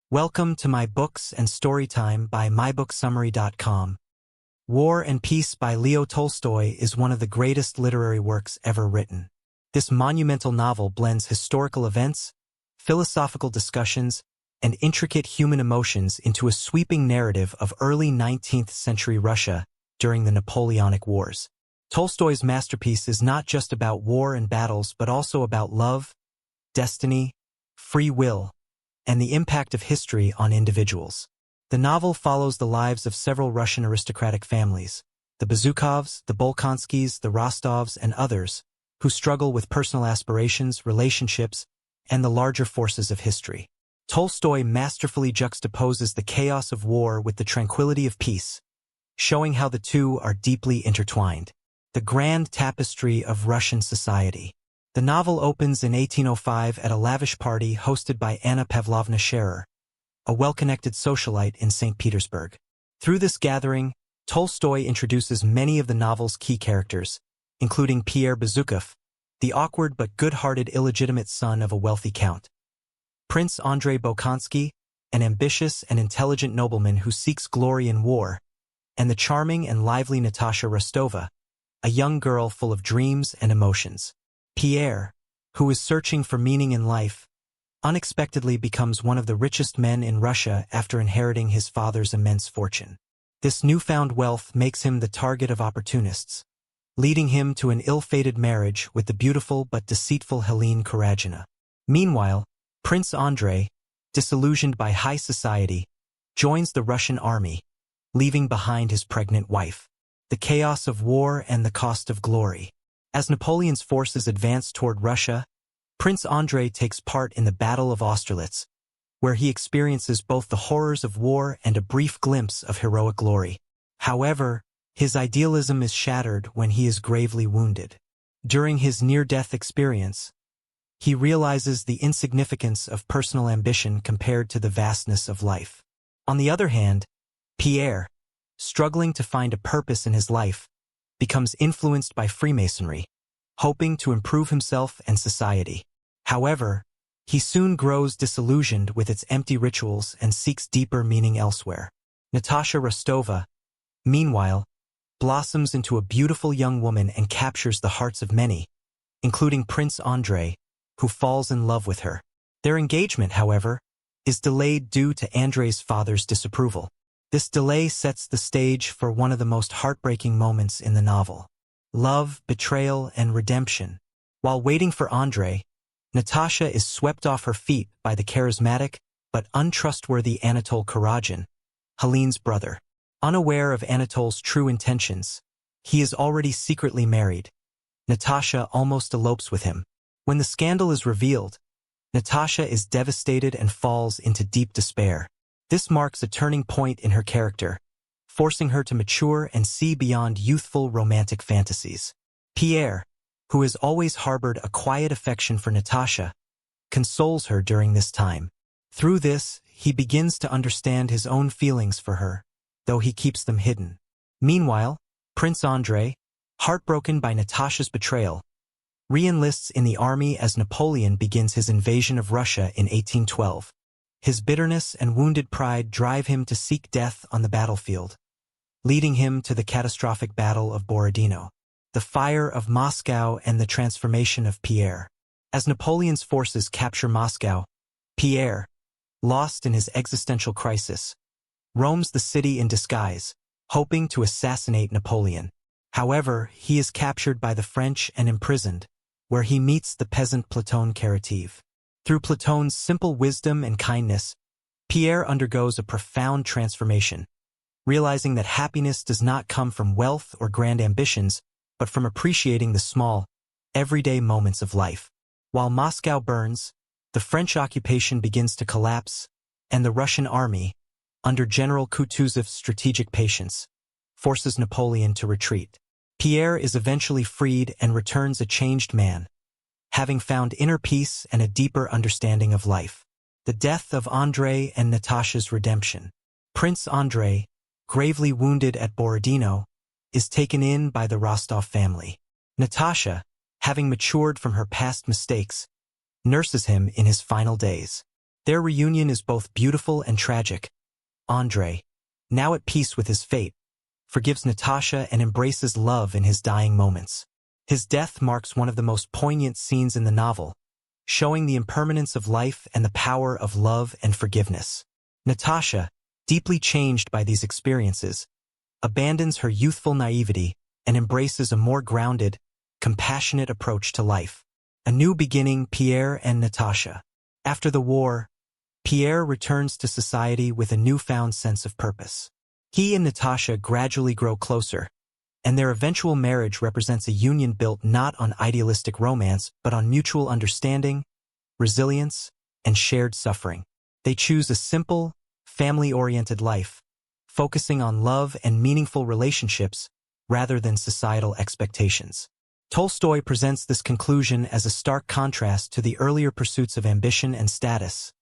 Welcome to my books and storytime by mybookssummary.com. War and Peace by Leo Tolstoy is one of the greatest literary works ever written. This monumental novel blends historical events, philosophical discussions, and intricate human emotions into a sweeping narrative of early 19th century Russia during the Napoleonic Wars. Tolstoy's masterpiece is not just about war and battles but also about love, destiny, free will, and the impact of history on individuals. The novel follows the lives of several Russian aristocratic families, the Bezukovs, the Bolkonskys, the Rostovs, and others, who struggle with personal aspirations, relationships, and the larger forces of history. Tolstoy masterfully juxtaposes the chaos of war with the tranquility of peace, showing how the two are deeply intertwined. The grand tapestry of Russian society. The novel opens in 1805 at a lavish party hosted by Anna Pavlovna Scherer, a well-connected socialite in St. Petersburg. Through this gathering, Tolstoy introduces many of the novel's key characters, including Pierre Bezukov, the awkward but good-hearted illegitimate son of a wealthy count, Prince Andrei Bolkonsky, an ambitious and intelligent nobleman who seeks glory in war, and the charming and lively Natasha Rostova, a young girl full of dreams and emotions. Pierre, who is searching for meaning in life, unexpectedly becomes one of the richest men in Russia after inheriting his father's immense fortune. This newfound wealth makes him the target of opportunists, leading him to an ill-fated marriage with the beautiful but deceitful Helene Karagina. Meanwhile, Prince Andrei, disillusioned by high society, joins the Russian army, leaving behind his pregnant wife. The chaos of war and the cost of glory. As Napoleon's forces advance toward Russia, Prince Andrei takes part in the Battle of Austerlitz, where he experiences both the horrors of war and a brief glimpse of heroic glory. However, his idealism is shattered when he is gravely wounded. During his near-death experience, he realizes the insignificance of personal ambition compared to the vastness of life. On the other hand, Pierre, struggling to find a purpose in his life, becomes influenced by Freemasonry, hoping to improve himself and society. However, he soon grows disillusioned with its empty rituals and seeks deeper meaning elsewhere. Natasha Rostova, meanwhile, blossoms into a beautiful young woman and captures the hearts of many, including Prince Andrei, who falls in love with her. Their engagement, however, is delayed due to Andrei's father's disapproval. This delay sets the stage for one of the most heartbreaking moments in the novel. Love, betrayal, and redemption. While waiting for Andrei, Natasha is swept off her feet by the charismatic but untrustworthy Anatole Karagin, Helene's brother. Unaware of Anatole's true intentions, he is already secretly married. Natasha almost elopes with him. When the scandal is revealed, Natasha is devastated and falls into deep despair. This marks a turning point in her character, forcing her to mature and see beyond youthful romantic fantasies. Pierre, who has always harbored a quiet affection for Natasha, consoles her during this time. Through this, he begins to understand his own feelings for her, though he keeps them hidden. Meanwhile, Prince Andrei, heartbroken by Natasha's betrayal, re-enlists in the army as Napoleon begins his invasion of Russia in 1812. His bitterness and wounded pride drive him to seek death on the battlefield, leading him to the catastrophic Battle of Borodino, the fire of Moscow and the transformation of Pierre. As Napoleon's forces capture Moscow, Pierre, lost in his existential crisis, roams the city in disguise, hoping to assassinate Napoleon. However, he is captured by the French and imprisoned, where he meets the peasant Platon Karateev. Through Platon's simple wisdom and kindness, Pierre undergoes a profound transformation, realizing that happiness does not come from wealth or grand ambitions, but from appreciating the small, everyday moments of life. While Moscow burns, the French occupation begins to collapse, and the Russian army, under General Kutuzov's strategic patience, forces Napoleon to retreat. Pierre is eventually freed and returns a changed man, having found inner peace and a deeper understanding of life. The death of Andrei and Natasha's redemption. Prince Andrei, gravely wounded at Borodino, is taken in by the Rostov family. Natasha, having matured from her past mistakes, nurses him in his final days. Their reunion is both beautiful and tragic. Andrei, now at peace with his fate, forgives Natasha and embraces love in his dying moments. His death marks one of the most poignant scenes in the novel, showing the impermanence of life and the power of love and forgiveness. Natasha, deeply changed by these experiences, abandons her youthful naivety and embraces a more grounded, compassionate approach to life. A new beginning, Pierre and Natasha. After the war, Pierre returns to society with a newfound sense of purpose. He and Natasha gradually grow closer, and their eventual marriage represents a union built not on idealistic romance but on mutual understanding, resilience, and shared suffering. They choose a simple, family-oriented life, focusing on love and meaningful relationships rather than societal expectations. Tolstoy presents this conclusion as a stark contrast to the earlier pursuits of ambition and status,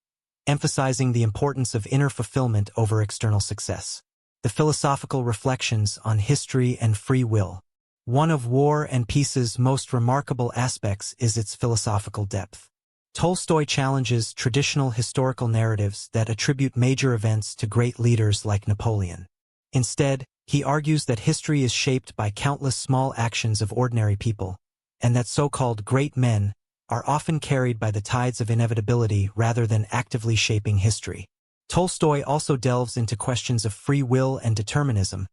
emphasizing the importance of inner fulfillment over external success. The philosophical reflections on history and free will. One of War and Peace's most remarkable aspects is its philosophical depth. Tolstoy challenges traditional historical narratives that attribute major events to great leaders like Napoleon. Instead, he argues that history is shaped by countless small actions of ordinary people, and that so-called great men are often carried by the tides of inevitability rather than actively shaping history. Tolstoy also delves into questions of free will and determinism,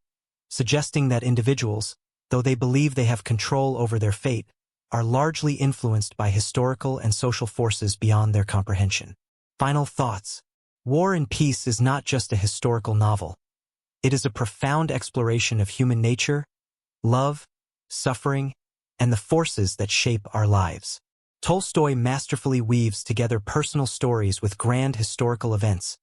suggesting that individuals, though they believe they have control over their fate, are largely influenced by historical and social forces beyond their comprehension. Final thoughts. War and Peace is not just a historical novel. It is a profound exploration of human nature, love, suffering, and the forces that shape our lives. Tolstoy masterfully weaves together personal stories with grand historical events,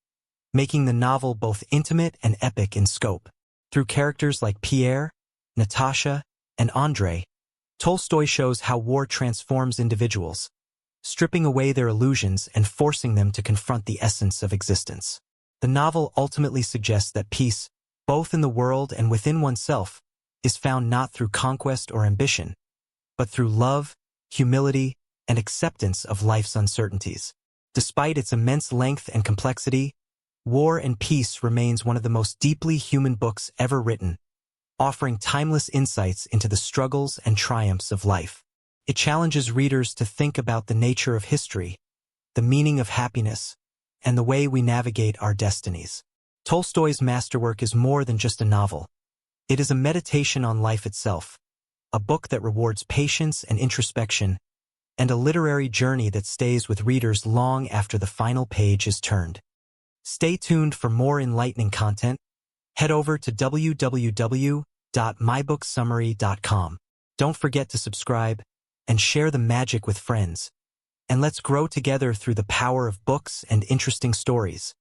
making the novel both intimate and epic in scope. Through characters like Pierre, Natasha, and Andrei, Tolstoy shows how war transforms individuals, stripping away their illusions and forcing them to confront the essence of existence. The novel ultimately suggests that peace, both in the world and within oneself, is found not through conquest or ambition, but through love, humility, and acceptance of life's uncertainties. Despite its immense length and complexity, War and Peace remains one of the most deeply human books ever written, offering timeless insights into the struggles and triumphs of life. It challenges readers to think about the nature of history, the meaning of happiness, and the way we navigate our destinies. Tolstoy's masterwork is more than just a novel. It is a meditation on life itself, a book that rewards patience and introspection, and a literary journey that stays with readers long after the final page is turned. Stay tuned for more enlightening content. Head over to www.mybooksummary.com. Don't forget to subscribe and share the magic with friends. And let's grow together through the power of books and interesting stories.